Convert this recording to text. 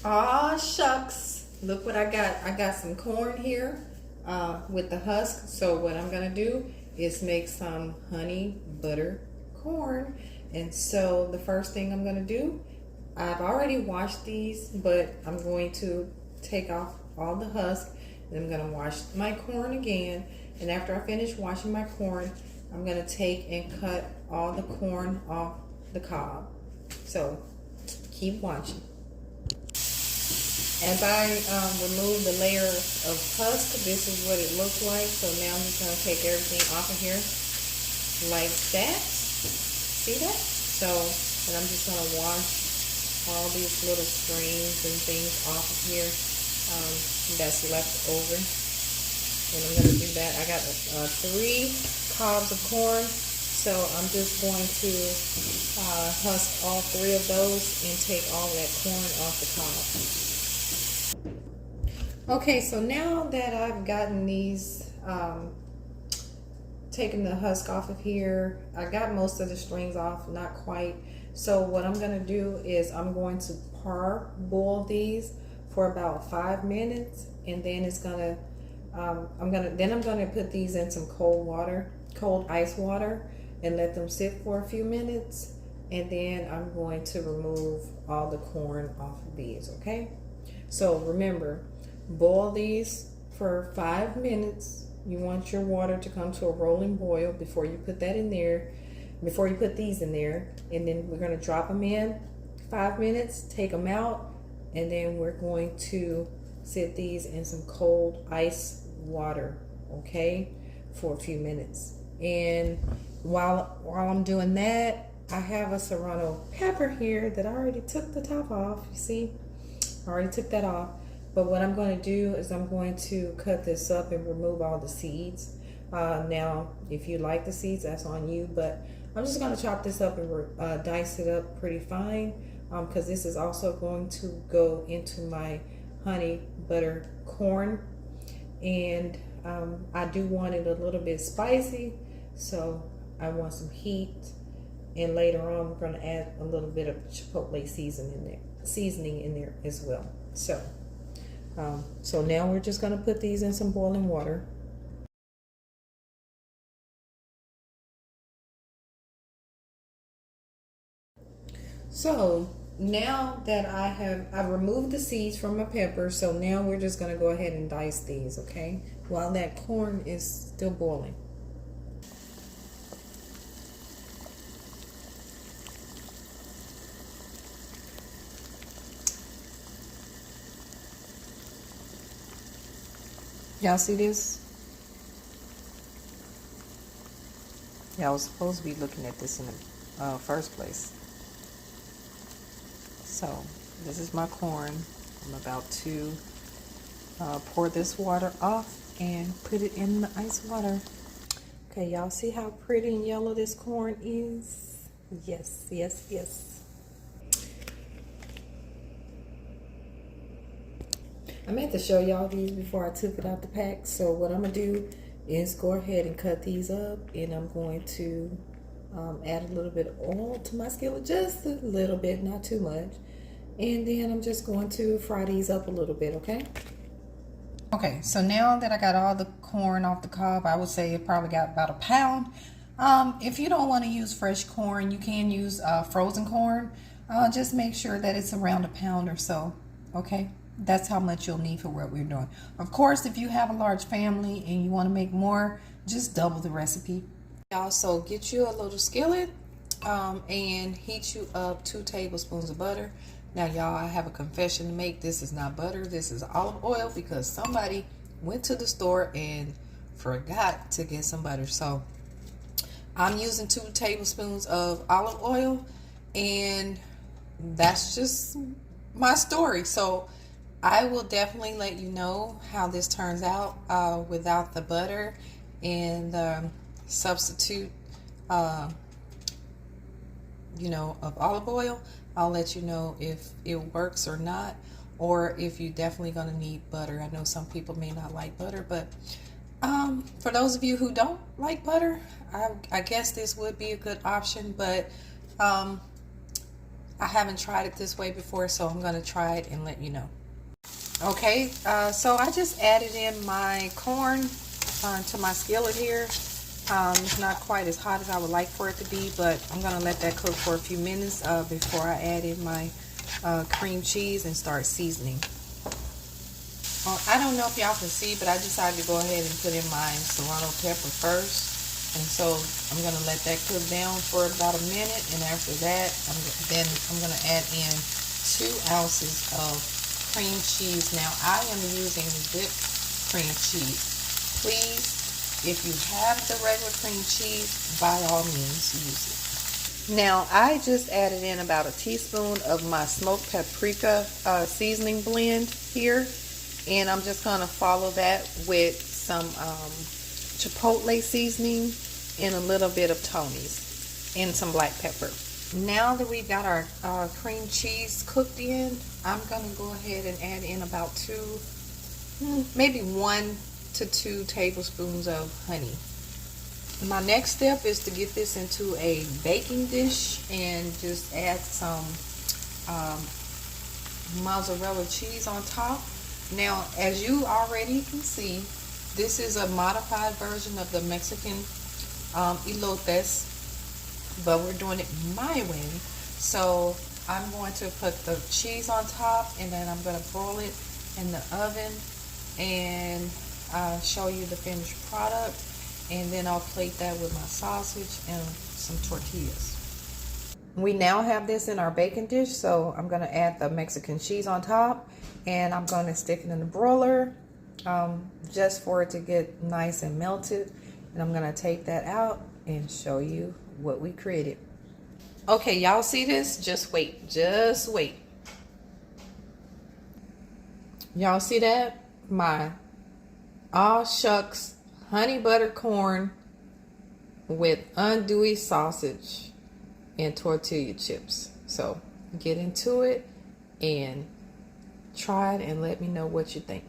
Ah, shucks. Look what I got. I got some corn here with the husk. So what I'm going to do is make some honey butter corn. And so the first thing I'm going to do, I've already washed these, but I'm going to take off all the husk. And I'm going to wash my corn again. And after I finish washing my corn, I'm going to take and cut all the corn off the cob. So keep watching. As I remove the layer of husk, this is what it looks like. So now I'm just going to take everything off of here like that. See that? So, and I'm just going to wash all these little strings and things off of here that's left over. And I'm going to do that. I got 3 cobs of corn. So I'm just going to husk all 3 of those and take all that corn off the cob. Okay, so now that I've gotten these, taken the husk off of here, I got most of the strings off, not quite. So what I'm gonna do is I'm going to parboil these for about 5 minutes, and then it's gonna, I'm gonna put these in some cold ice water, and let them sit for a few minutes, and then I'm going to remove all the corn off of these. Okay, so remember, boil these for 5 minutes. You want your water to come to a rolling boil before you put that in there, before you put these in there. And then we're going to drop them in 5 minutes, take them out, and then we're going to sit these in some cold ice water, okay, for a few minutes. And while I'm doing that, I have a serrano pepper here that I already took the top off. You see, I already took that off. But what I'm going to do is I'm going to cut this up and remove all the seeds. Now, if you like the seeds, that's on you. But I'm just going to chop this up and dice it up pretty fine, because this is also going to go into my honey butter corn. And I do want it a little bit spicy, so I want some heat. And later on, I'm going to add a little bit of chipotle seasoning in there as well. So now we're just going to put these in some boiling water. So now that I've removed the seeds from my pepper, so now we're just going to go ahead and dice these, okay, while that corn is still boiling. Y'all see this? Y'all was supposed to be looking at this in the first place. So this is my corn. I'm about to pour this water off and put it in the ice water. Okay, y'all see how pretty and yellow this corn is? Yes, yes, yes. I meant to show y'all these before I took it out the pack. So what I'm gonna do is go ahead and cut these up, and I'm going to add a little bit of oil to my skillet, just a little bit, not too much. And then I'm just going to fry these up a little bit, okay? Okay, so now that I got all the corn off the cob, I would say it probably got about a pound. If you don't want to use fresh corn, you can use frozen corn. Just make sure that it's around a pound or so, okay? That's how much you'll need for what we're doing. Of course, if you have a large family and you want to make more, just double the recipe. Also, get you a little skillet and heat you up 2 tablespoons of butter. Now, y'all, I have a confession to make. This is not butter. This is olive oil, because somebody went to the store and forgot to get some butter. So I'm using 2 tablespoons of olive oil, and that's just my story. So I will definitely let you know how this turns out without the butter and substitute, of olive oil. I'll let you know if it works or not, or if you're definitely going to need butter. I know some people may not like butter, but for those of you who don't like butter, I guess this would be a good option. But I haven't tried it this way before, so I'm gonna try it and let you know. Okay, so I just added in my corn to my skillet here. It's not quite as hot as I would like for it to be, but I'm gonna let that cook for a few minutes before I add in my cream cheese and start seasoning. I don't know if y'all can see, but I decided to go ahead and put in my serrano pepper first. And so I'm going to let that cook down for about a minute. And after that, I'm going to add in 2 ounces of cream cheese. Now, I am using whipped cream cheese. Please, if you have the regular cream cheese, by all means, use it. Now, I just added in about a teaspoon of my smoked paprika seasoning blend here. And I'm just going to follow that with some chipotle seasoning and a little bit of Tony's and some black pepper. Now that we've got our cream cheese cooked in, I'm going to go ahead and add in about 1 to 2 tablespoons of honey. My next step is to get this into a baking dish and just add some mozzarella cheese on top. Now, as you already can see, this is a modified version of the Mexican elotes, but we're doing it my way. So I'm going to put the cheese on top, and then I'm going to broil it in the oven and show you the finished product, and then I'll plate that with my sausage and some tortillas. We now have this in our baking dish, so I'm going to add the Mexican cheese on top, and I'm going to stick it in the broiler just for it to get nice and melted. And I'm going to take that out and show you what we created. Okay, y'all see this? Just wait. Just wait. Y'all see that? My Shucks honey butter corn with andouille sausage and tortilla chips. So get into it and try it and let me know what you think.